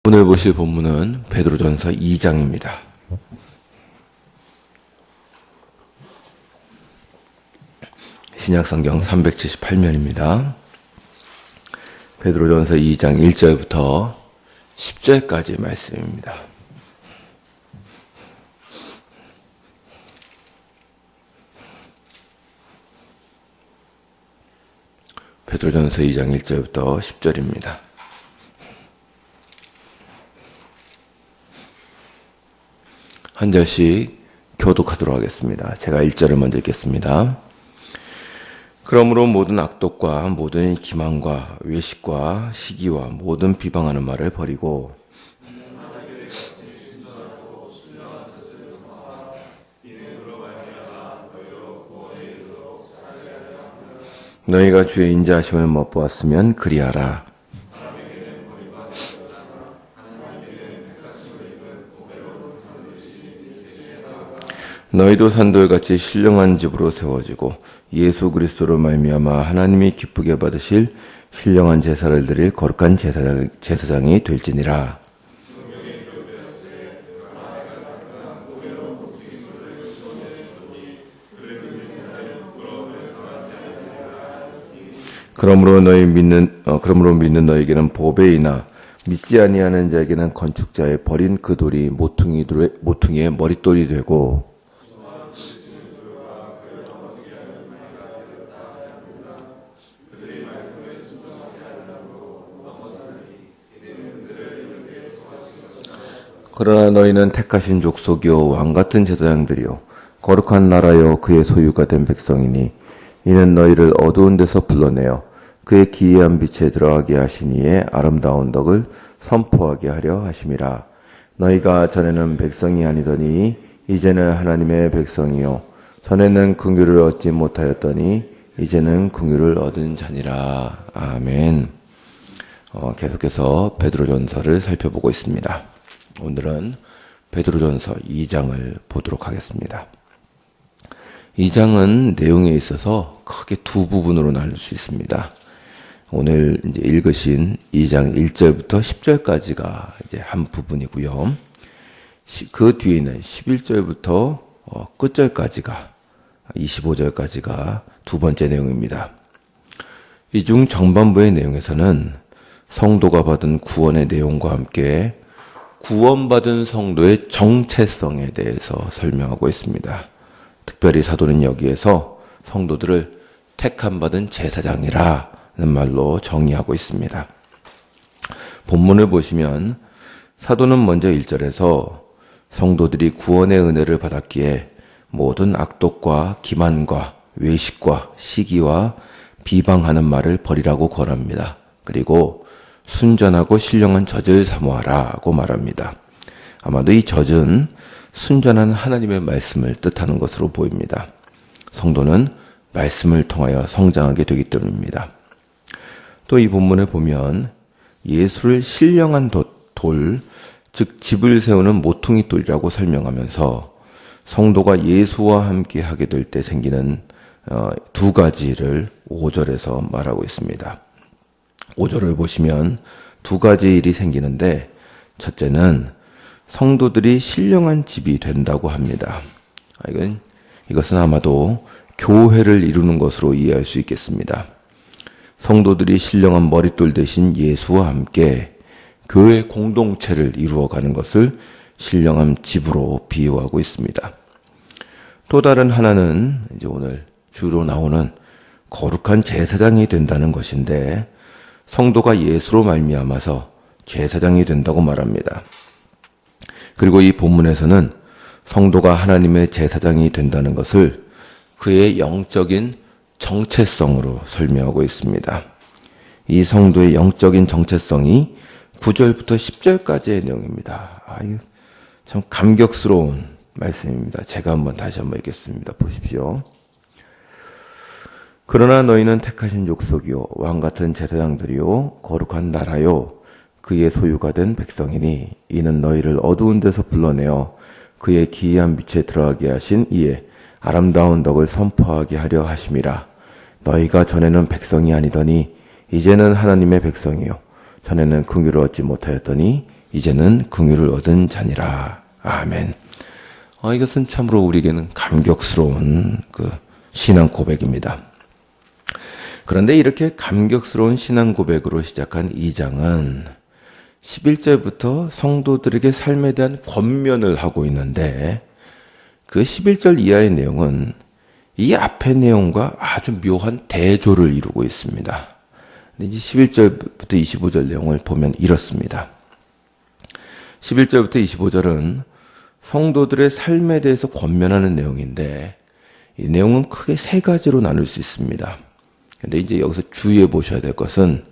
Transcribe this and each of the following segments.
오늘 보실 본문은 베드로전서 2장입니다. 신약성경 378면입니다. 베드로전서 2장 1절부터 10절까지 말씀입니다. 베드로전서 2장 1절부터 10절입니다. 한 절씩 교독하도록 하겠습니다. 제가 1절을 먼저 읽겠습니다. 그러므로 모든 악독과 모든 기만과 외식과 시기와 모든 비방하는 말을 버리고 너희가 주의 인자하심을 맛보았으면 그리하라. 너희도 산돌같이 신령한 집으로 세워지고 예수 그리스도로 말미암아 하나님이 기쁘게 받으실 신령한 제사를 드릴 거룩한 제사장이 될지니라. 그러므로 믿는 너에게는 보배이나 믿지 아니하는 자에게는 건축자의 버린 그 돌이 모퉁이의 머릿돌이 되고 그러나 너희는 택하신 족속이요 왕같은 제사장들이요 거룩한 나라요 그의 소유가 된 백성이니 이는 너희를 어두운 데서 불러내어 그의 기이한 빛에 들어가게 하시니에 아름다운 덕을 선포하게 하려 하심이라. 너희가 전에는 백성이 아니더니 이제는 하나님의 백성이요 전에는 긍휼을 얻지 못하였더니 이제는 긍휼을 얻은 자니라. 아멘. 계속해서 베드로전서를 살펴보고 있습니다. 오늘은 베드로전서 2장을 보도록 하겠습니다. 2장은 내용에 있어서 크게 두 부분으로 나눌 수 있습니다. 오늘 이제 읽으신 2장 1절부터 10절까지가 이제 한 부분이고요. 그 뒤에는 11절부터 끝절까지가 25절까지가 두 번째 내용입니다. 이 중 정반부의 내용에서는 성도가 받은 구원의 내용과 함께 구원받은 성도의 정체성에 대해서 설명하고 있습니다. 특별히 사도는 여기에서 성도들을 택함받은 제사장이라는 말로 정의하고 있습니다. 본문을 보시면 사도는 먼저 1절에서 성도들이 구원의 은혜를 받았기에 모든 악독과 기만과 외식과 시기와 비방하는 말을 버리라고 권합니다. 그리고 순전하고 신령한 젖을 사모하라고 말합니다. 아마도 이 젖은 순전한 하나님의 말씀을 뜻하는 것으로 보입니다. 성도는 말씀을 통하여 성장하게 되기 때문입니다. 또 이 본문을 보면 예수를 신령한 돌, 즉 집을 세우는 모퉁이 돌이라고 설명하면서 성도가 예수와 함께 하게 될 때 생기는 두 가지를 5절에서 말하고 있습니다. 5절을 보시면 두 가지 일이 생기는데 첫째는 성도들이 신령한 집이 된다고 합니다. 이것은 아마도 교회를 이루는 것으로 이해할 수 있겠습니다. 성도들이 신령한 머릿돌 대신 예수와 함께 교회 공동체를 이루어가는 것을 신령한 집으로 비유하고 있습니다. 또 다른 하나는 이제 오늘 주로 나오는 거룩한 제사장이 된다는 것인데 성도가 예수로 말미암아서 제사장이 된다고 말합니다. 그리고 이 본문에서는 성도가 하나님의 제사장이 된다는 것을 그의 영적인 정체성으로 설명하고 있습니다. 이 성도의 영적인 정체성이 9절부터 10절까지의 내용입니다. 참 감격스러운 말씀입니다. 제가 다시 한번 읽겠습니다. 보십시오. 그러나 너희는 택하신 족속이요 왕같은 제사장들이요 거룩한 나라요 그의 소유가 된 백성이니 이는 너희를 어두운 데서 불러내어 그의 기이한 빛에 들어가게 하신 이에 아름다운 덕을 선포하게 하려 하심이라. 너희가 전에는 백성이 아니더니 이제는 하나님의 백성이요 전에는 긍휼을 얻지 못하였더니 이제는 긍휼을 얻은 자니라. 아멘. 이것은 참으로 우리에게는 감격스러운 신앙 고백입니다. 그런데 이렇게 감격스러운 신앙 고백으로 시작한 2장은 11절부터 성도들에게 삶에 대한 권면을 하고 있는데 그 11절 이하의 내용은 이 앞의 내용과 아주 묘한 대조를 이루고 있습니다. 이제 11절부터 25절 내용을 보면 이렇습니다. 11절부터 25절은 성도들의 삶에 대해서 권면하는 내용인데 이 내용은 크게 세 가지로 나눌 수 있습니다. 근데 이제 여기서 주의해 보셔야 될 것은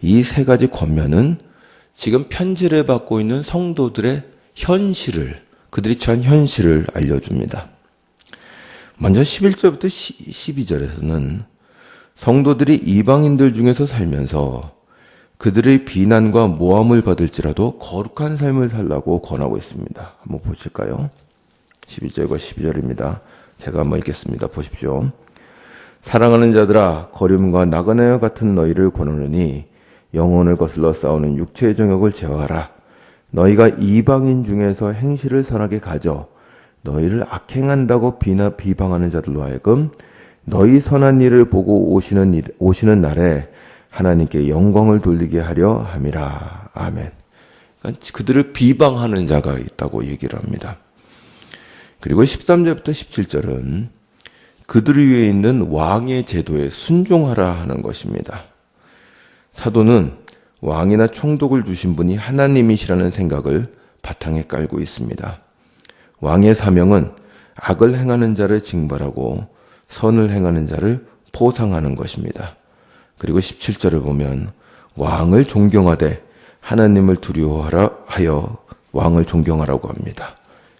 이 세 가지 권면은 지금 편지를 받고 있는 성도들의 현실을, 그들이 처한 현실을 알려줍니다. 먼저 11절부터 12절에서는 성도들이 이방인들 중에서 살면서 그들의 비난과 모함을 받을지라도 거룩한 삶을 살라고 권하고 있습니다. 한번 보실까요? 11절과 12절입니다. 제가 한번 읽겠습니다. 보십시오. 사랑하는 자들아, 거름과 나그네와 같은 너희를 권하노니 영혼을 거슬러 싸우는 육체의 정욕을 제어하라. 너희가 이방인 중에서 행실을 선하게 가져 너희를 악행한다고 비방하는 자들로 하여금 너희 선한 일을 보고 오시는 날에 하나님께 영광을 돌리게 하려 함이라. 아멘. 그러니까 그들을 비방하는 자가 있다고 얘기를 합니다. 그리고 13절부터 17절은 그들 위에 있는 왕의 제도에 순종하라 하는 것입니다. 사도는 왕이나 총독을 주신 분이 하나님이시라는 생각을 바탕에 깔고 있습니다. 왕의 사명은 악을 행하는 자를 징벌하고 선을 행하는 자를 포상하는 것입니다. 그리고 17절을 보면 왕을 존경하되 하나님을 두려워하여 왕을 존경하라고 합니다.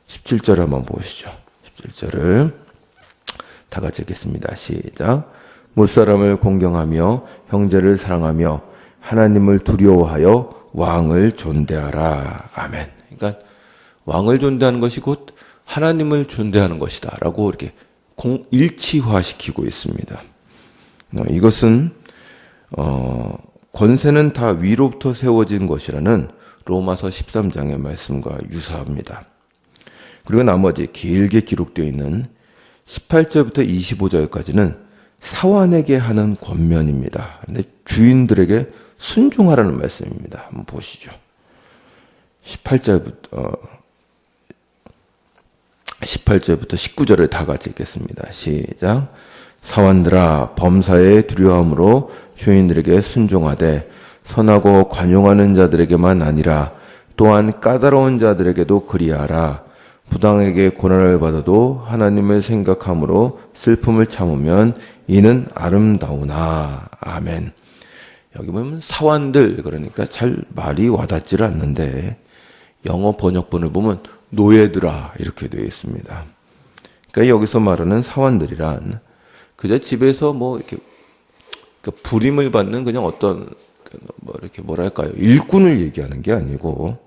17절 한번 보시죠. 17절을 다 같이 읽겠습니다. 시작. 무사람을 공경하며 형제를 사랑하며 하나님을 두려워하여 왕을 존대하라. 아멘. 그러니까 왕을 존대하는 것이 곧 하나님을 존대하는 것이다 라고 이렇게 일치화시키고 있습니다. 이것은 권세는 다 위로부터 세워진 것이라는 로마서 13장의 말씀과 유사합니다. 그리고 나머지 길게 기록되어 있는 18절부터 25절까지는 사환에게 하는 권면입니다. 근데 주인들에게 순종하라는 말씀입니다. 한번 보시죠. 18절부터 19절을 다 같이 읽겠습니다. 시작. 사환들아, 범사에 두려움으로 주인들에게 순종하되 선하고 관용하는 자들에게만 아니라 또한 까다로운 자들에게도 그리하라. 부당에게 고난을 받아도 하나님을 생각함으로 슬픔을 참으면 이는 아름다우나. 아멘. 여기 보면 사환들, 그러니까 잘 말이 와닿지를 않는데 영어 번역본을 보면 노예들아 이렇게 되어 있습니다. 그러니까 여기서 말하는 사환들이란 그저 집에서 뭐 이렇게 부림을 받는 그냥 어떤 이렇게 뭐랄까요, 일꾼을 얘기하는 게 아니고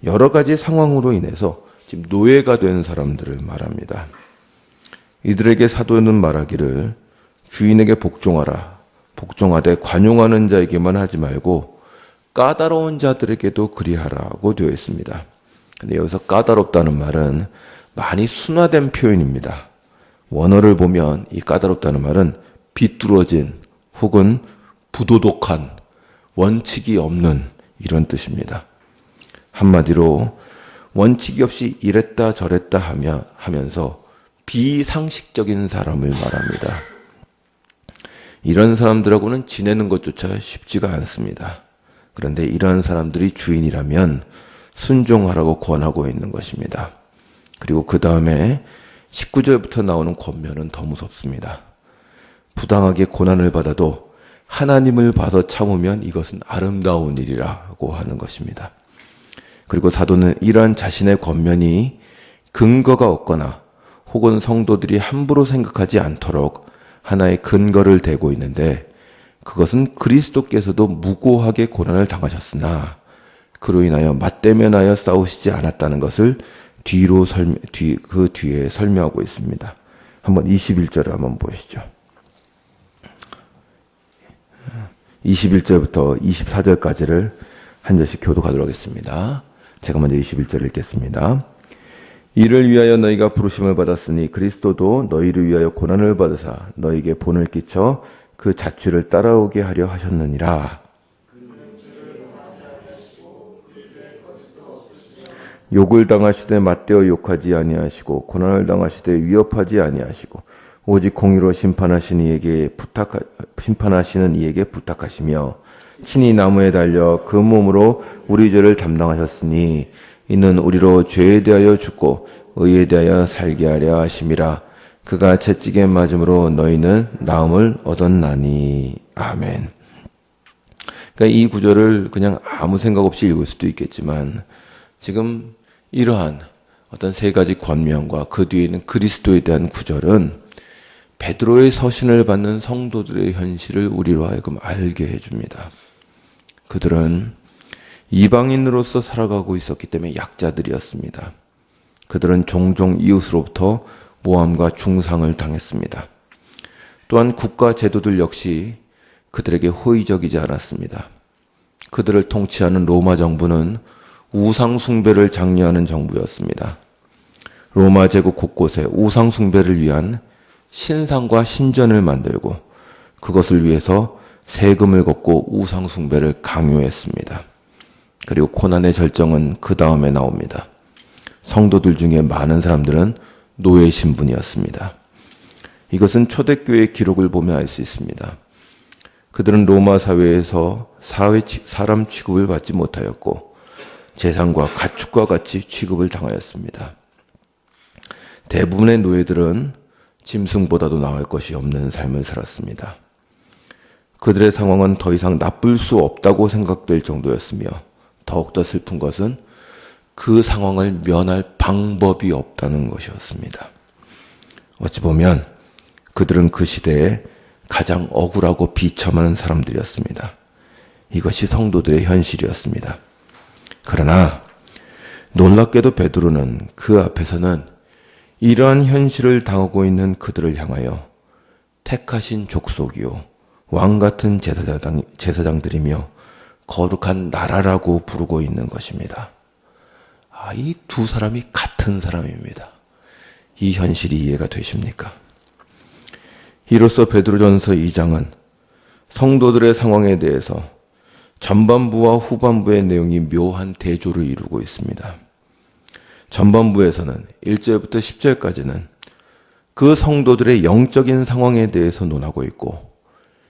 여러 가지 상황으로 인해서 지금 노예가 된 사람들을 말합니다. 이들에게 사도는 말하기를 주인에게 복종하되 관용하는 자에게만 하지 말고 까다로운 자들에게도 그리하라고 되어 있습니다. 근데 여기서 까다롭다는 말은 많이 순화된 표현입니다. 원어를 보면 이 까다롭다는 말은 비뚤어진 혹은 부도덕한, 원칙이 없는 이런 뜻입니다. 한마디로 원칙이 없이 이랬다 저랬다 하면서 비상식적인 사람을 말합니다. 이런 사람들하고는 지내는 것조차 쉽지가 않습니다. 그런데 이런 사람들이 주인이라면 순종하라고 권하고 있는 것입니다. 그리고 그 다음에 19절부터 나오는 권면은 더 무섭습니다. 부당하게 고난을 받아도 하나님을 봐서 참으면 이것은 아름다운 일이라고 하는 것입니다. 그리고 사도는 이러한 자신의 권면이 근거가 없거나 혹은 성도들이 함부로 생각하지 않도록 하나의 근거를 대고 있는데 그것은 그리스도께서도 무고하게 고난을 당하셨으나 그로 인하여 맞대면하여 싸우시지 않았다는 것을 그 뒤에 설명하고 있습니다. 한번 21절을 한번 보시죠. 21절부터 24절까지를 한 절씩 교독하도록 하겠습니다. 제가 먼저 21절 읽겠습니다. 이를 위하여 너희가 부르심을 받았으니 그리스도도 너희를 위하여 고난을 받으사 너희에게 본을 끼쳐 그 자취를 따라오게 하려 하셨느니라. 욕을 당하시되 맞대어 욕하지 아니하시고 고난을 당하시되 위협하지 아니하시고 오직 공의로 심판하시는 이에게 부탁하시며 친히 나무에 달려 그 몸으로 우리 죄를 담당하셨으니 이는 우리로 죄에 대하여 죽고 의에 대하여 살게 하려 하심이라. 그가 채찍에 맞음으로 너희는 나음을 얻었나니. 아멘. 그러니까 이 구절을 그냥 아무 생각 없이 읽을 수도 있겠지만 지금 이러한 어떤 세 가지 권면과 그 뒤에 있는 그리스도에 대한 구절은 베드로의 서신을 받는 성도들의 현실을 우리로 하여금 알게 해줍니다. 그들은 이방인으로서 살아가고 있었기 때문에 약자들이었습니다. 그들은 종종 이웃으로부터 모함과 중상을 당했습니다. 또한 국가 제도들 역시 그들에게 호의적이지 않았습니다. 그들을 통치하는 로마 정부는 우상 숭배를 장려하는 정부였습니다. 로마 제국 곳곳에 우상 숭배를 위한 신상과 신전을 만들고 그것을 위해서 세금을 걷고 우상 숭배를 강요했습니다. 그리고 고난의 절정은 그 다음에 나옵니다. 성도들 중에 많은 사람들은 노예 신분이었습니다. 이것은 초대교회의 기록을 보면 알 수 있습니다. 그들은 로마 사회에서 사람 취급을 받지 못하였고 재산과 가축과 같이 취급을 당하였습니다. 대부분의 노예들은 짐승보다도 나을 것이 없는 삶을 살았습니다. 그들의 상황은 더 이상 나쁠 수 없다고 생각될 정도였으며 더욱더 슬픈 것은 그 상황을 면할 방법이 없다는 것이었습니다. 어찌 보면 그들은 그 시대에 가장 억울하고 비참한 사람들이었습니다. 이것이 성도들의 현실이었습니다. 그러나 놀랍게도 베드로는 그 앞에서는 이러한 현실을 당하고 있는 그들을 향하여 택하신 족속이요 왕같은 제사장들이며 거룩한 나라라고 부르고 있는 것입니다. 이 두 사람이 같은 사람입니다. 이 현실이 이해가 되십니까? 이로써 베드로전서 2장은 성도들의 상황에 대해서 전반부와 후반부의 내용이 묘한 대조를 이루고 있습니다. 전반부에서는 1절부터 10절까지는 그 성도들의 영적인 상황에 대해서 논하고 있고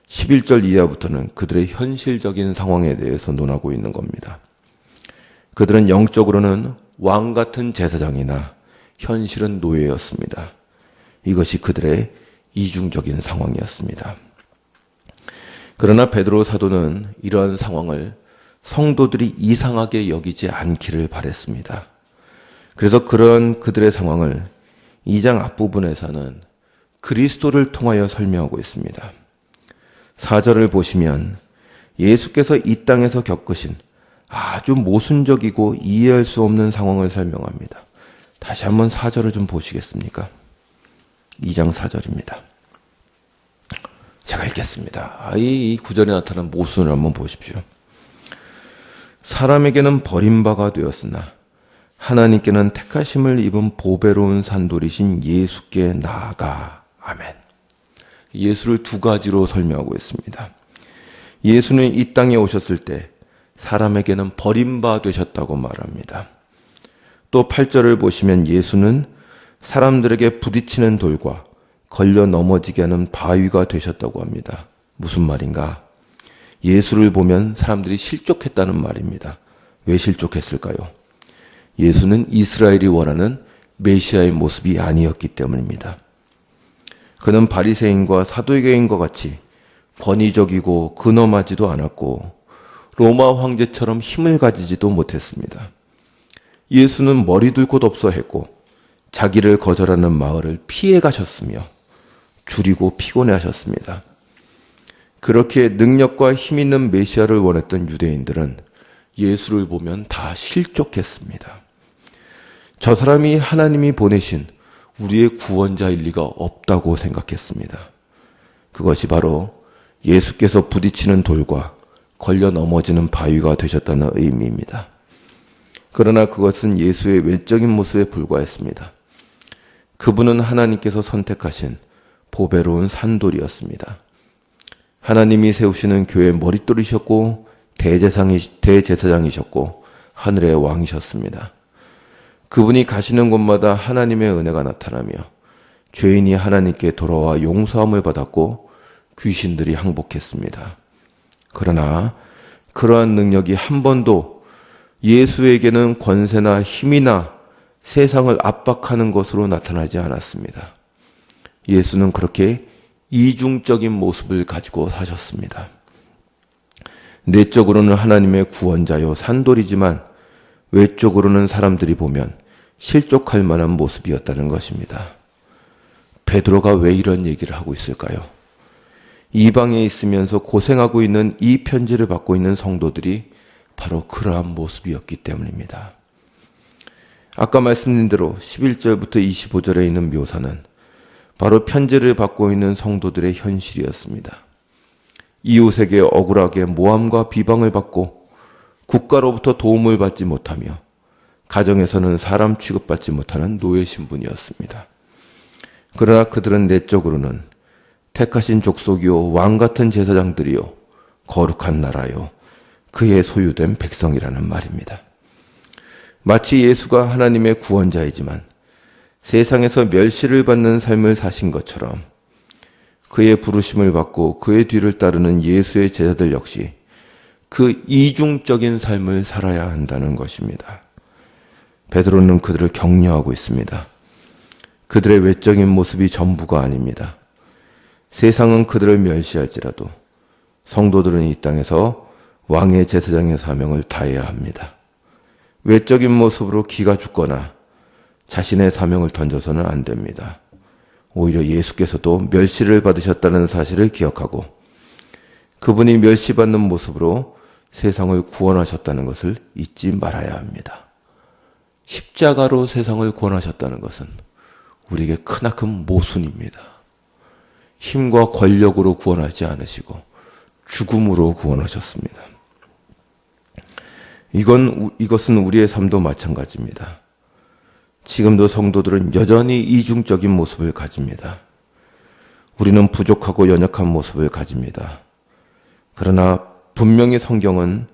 11절 이하부터는 그들의 현실적인 상황에 대해서 논하고 있는 겁니다. 그들은 영적으로는 왕 같은 제사장이나 현실은 노예였습니다. 이것이 그들의 이중적인 상황이었습니다. 그러나 베드로 사도는 이러한 상황을 성도들이 이상하게 여기지 않기를 바랬습니다. 그래서 그러한 그들의 상황을 2장 앞부분에서는 그리스도를 통하여 설명하고 있습니다. 4절을 보시면 예수께서 이 땅에서 겪으신 아주 모순적이고 이해할 수 없는 상황을 설명합니다. 다시 한번 4절을 좀 보시겠습니까? 2장 4절입니다. 제가 읽겠습니다. 이 구절에 나타난 모순을 한번 보십시오. 사람에게는 버림바가 되었으나 하나님께는 택하심을 입은 보배로운 산돌이신 예수께 나아가. 아멘. 예수를 두 가지로 설명하고 있습니다. 예수는 이 땅에 오셨을 때 사람에게는 버림바 되셨다고 말합니다. 또 8절을 보시면 예수는 사람들에게 부딪히는 돌과 걸려 넘어지게 하는 바위가 되셨다고 합니다. 무슨 말인가? 예수를 보면 사람들이 실족했다는 말입니다. 왜 실족했을까요? 예수는 이스라엘이 원하는 메시아의 모습이 아니었기 때문입니다. 그는 바리새인과 사두개인과 같이 권위적이고 근엄하지도 않았고 로마 황제처럼 힘을 가지지도 못했습니다. 예수는 머리둘 곳 없어 했고 자기를 거절하는 마을을 피해 가셨으며 줄이고 피곤해 하셨습니다. 그렇게 능력과 힘 있는 메시아를 원했던 유대인들은 예수를 보면 다 실족했습니다. 저 사람이 하나님이 보내신 우리의 구원자일 리가 없다고 생각했습니다. 그것이 바로 예수께서 부딪히는 돌과 걸려 넘어지는 바위가 되셨다는 의미입니다. 그러나 그것은 예수의 외적인 모습에 불과했습니다. 그분은 하나님께서 선택하신 보배로운 산돌이었습니다. 하나님이 세우시는 교회의 머릿돌이셨고 대제사장이셨고 하늘의 왕이셨습니다. 그분이 가시는 곳마다 하나님의 은혜가 나타나며 죄인이 하나님께 돌아와 용서함을 받았고 귀신들이 항복했습니다. 그러나 그러한 능력이 한 번도 예수에게는 권세나 힘이나 세상을 압박하는 것으로 나타나지 않았습니다. 예수는 그렇게 이중적인 모습을 가지고 사셨습니다. 내적으로는 하나님의 구원자요 산돌이지만 외적으로는 사람들이 보면 실족할 만한 모습이었다는 것입니다. 베드로가 왜 이런 얘기를 하고 있을까요? 이방에 있으면서 고생하고 있는 이 편지를 받고 있는 성도들이 바로 그러한 모습이었기 때문입니다. 아까 말씀드린 대로 11절부터 25절에 있는 묘사는 바로 편지를 받고 있는 성도들의 현실이었습니다. 이웃에게 억울하게 모함과 비방을 받고 국가로부터 도움을 받지 못하며 가정에서는 사람 취급받지 못하는 노예 신분이었습니다. 그러나 그들은 내적으로는 택하신 족속이요 왕같은 제사장들이요 거룩한 나라요 그의 소유된 백성이라는 말입니다. 마치 예수가 하나님의 구원자이지만 세상에서 멸시를 받는 삶을 사신 것처럼 그의 부르심을 받고 그의 뒤를 따르는 예수의 제자들 역시 그 이중적인 삶을 살아야 한다는 것입니다. 베드로는 그들을 격려하고 있습니다. 그들의 외적인 모습이 전부가 아닙니다. 세상은 그들을 멸시할지라도 성도들은 이 땅에서 왕의 제사장의 사명을 다해야 합니다. 외적인 모습으로 기가 죽거나 자신의 사명을 던져서는 안 됩니다. 오히려 예수께서도 멸시를 받으셨다는 사실을 기억하고 그분이 멸시받는 모습으로 세상을 구원하셨다는 것을 잊지 말아야 합니다. 십자가로 세상을 구원하셨다는 것은 우리에게 크나큰 모순입니다. 힘과 권력으로 구원하지 않으시고 죽음으로 구원하셨습니다. 이것은 우리의 삶도 마찬가지입니다. 지금도 성도들은 여전히 이중적인 모습을 가집니다. 우리는 부족하고 연약한 모습을 가집니다. 그러나 분명히 성경은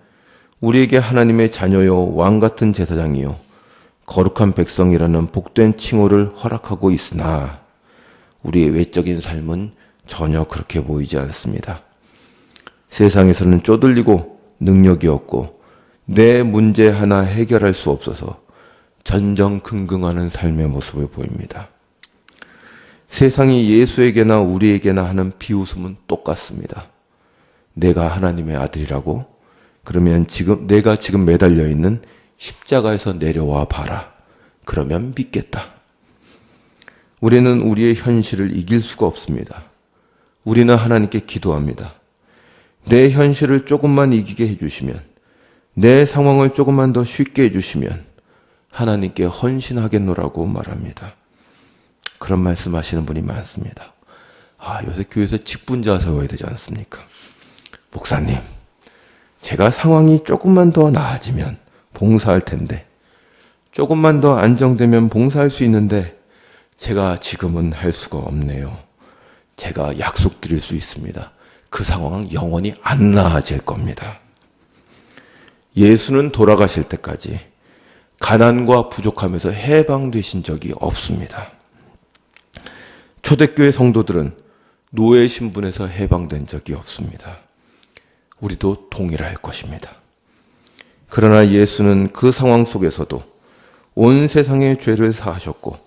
우리에게 하나님의 자녀요 왕같은 제사장이요 거룩한 백성이라는 복된 칭호를 허락하고 있으나 우리의 외적인 삶은 전혀 그렇게 보이지 않습니다. 세상에서는 쪼들리고 능력이 없고 내 문제 하나 해결할 수 없어서 전전긍긍하는 삶의 모습을 보입니다. 세상이 예수에게나 우리에게나 하는 비웃음은 똑같습니다. 내가 하나님의 아들이라고? 그러면 내가 지금 매달려 있는 십자가에서 내려와 봐라. 그러면 믿겠다. 우리는 우리의 현실을 이길 수가 없습니다. 우리는 하나님께 기도합니다. 내 현실을 조금만 이기게 해주시면, 내 상황을 조금만 더 쉽게 해주시면 하나님께 헌신하겠노라고 말합니다. 그런 말씀 하시는 분이 많습니다. 요새 교회에서 직분자 세워야 되지 않습니까? 목사님, 제가 상황이 조금만 더 나아지면 봉사할 텐데, 조금만 더 안정되면 봉사할 수 있는데 제가 지금은 할 수가 없네요. 제가 약속드릴 수 있습니다. 그 상황은 영원히 안 나아질 겁니다. 예수는 돌아가실 때까지 가난과 부족함에서 해방되신 적이 없습니다. 초대교회 성도들은 노예 신분에서 해방된 적이 없습니다. 우리도 동일할 것입니다. 그러나 예수는 그 상황 속에서도 온 세상의 죄를 사하셨고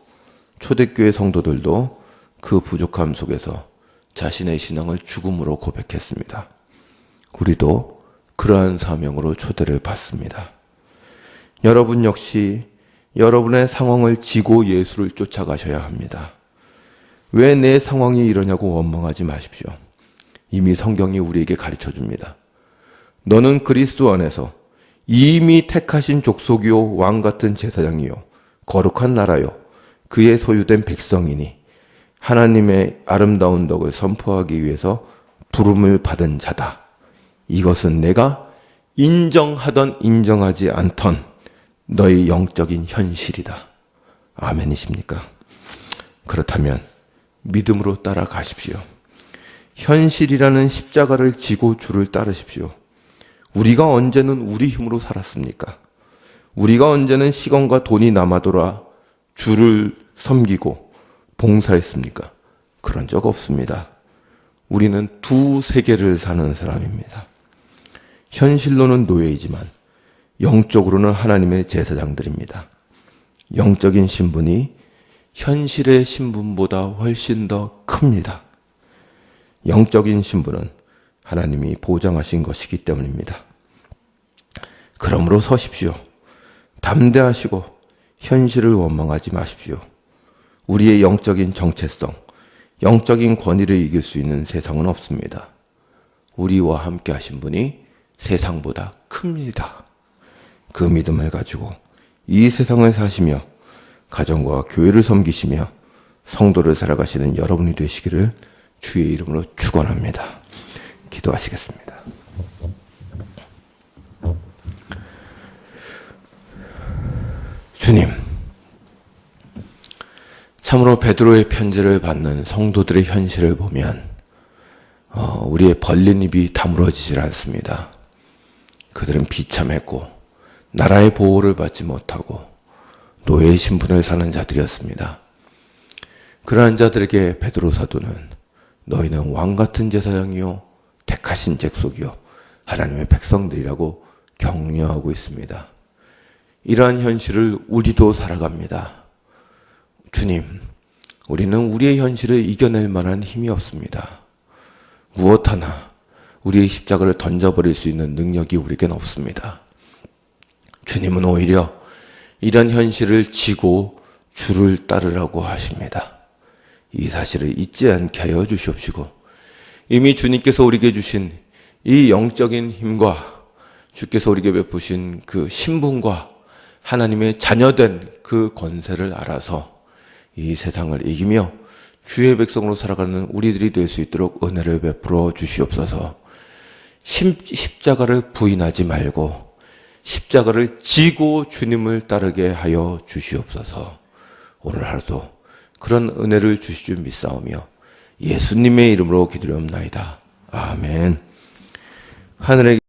초대교회 성도들도 그 부족함 속에서 자신의 신앙을 죽음으로 고백했습니다. 우리도 그러한 사명으로 초대를 받습니다. 여러분 역시 여러분의 상황을 지고 예수를 쫓아가셔야 합니다. 왜 내 상황이 이러냐고 원망하지 마십시오. 이미 성경이 우리에게 가르쳐 줍니다. 너는 그리스도 안에서 이미 택하신 족속이요 왕같은 제사장이요 거룩한 나라요 그의 소유된 백성이니 하나님의 아름다운 덕을 선포하기 위해서 부름을 받은 자다. 이것은 내가 인정하던 인정하지 않던 너희 영적인 현실이다. 아멘이십니까? 그렇다면 믿음으로 따라가십시오. 현실이라는 십자가를 지고 주를 따르십시오. 우리가 언제는 우리 힘으로 살았습니까? 우리가 언제는 시간과 돈이 남아돌아 주를 섬기고 봉사했습니까? 그런 적 없습니다. 우리는 두 세계를 사는 사람입니다. 현실로는 노예이지만 영적으로는 하나님의 제사장들입니다. 영적인 신분이 현실의 신분보다 훨씬 더 큽니다. 영적인 신분은 하나님이 보장하신 것이기 때문입니다. 그러므로 서십시오. 담대하시고 현실을 원망하지 마십시오. 우리의 영적인 정체성, 영적인 권위를 이길 수 있는 세상은 없습니다. 우리와 함께 하신 분이 세상보다 큽니다. 그 믿음을 가지고 이 세상을 사시며 가정과 교회를 섬기시며 성도를 살아가시는 여러분이 되시기를 주의 이름으로 축원합니다. 기도하시겠습니다. 주님, 참으로 베드로의 편지를 받는 성도들의 현실을 보면 우리의 벌린 입이 다물어지질 않습니다. 그들은 비참했고 나라의 보호를 받지 못하고 노예의 신분을 사는 자들이었습니다. 그러한 자들에게 베드로 사도는 너희는 왕같은 제사장이요 택하신 잭속이요 하나님의 백성들이라고 격려하고 있습니다. 이러한 현실을 우리도 살아갑니다. 주님, 우리는 우리의 현실을 이겨낼 만한 힘이 없습니다. 무엇 하나 우리의 십자가를 던져버릴 수 있는 능력이 우리에겐 없습니다. 주님은 오히려 이런 현실을 지고 주를 따르라고 하십니다. 이 사실을 잊지 않게 하여 주시옵시고 이미 주님께서 우리에게 주신 이 영적인 힘과 주께서 우리에게 베푸신 그 신분과 하나님의 자녀된 그 권세를 알아서 이 세상을 이기며 주의 백성으로 살아가는 우리들이 될 수 있도록 은혜를 베풀어 주시옵소서. 십자가를 부인하지 말고 십자가를 지고 주님을 따르게 하여 주시옵소서. 오늘 하루도 그런 은혜를 주실 줄 믿사오며 예수님의 이름으로 기도하옵나이다. 아멘. 하늘에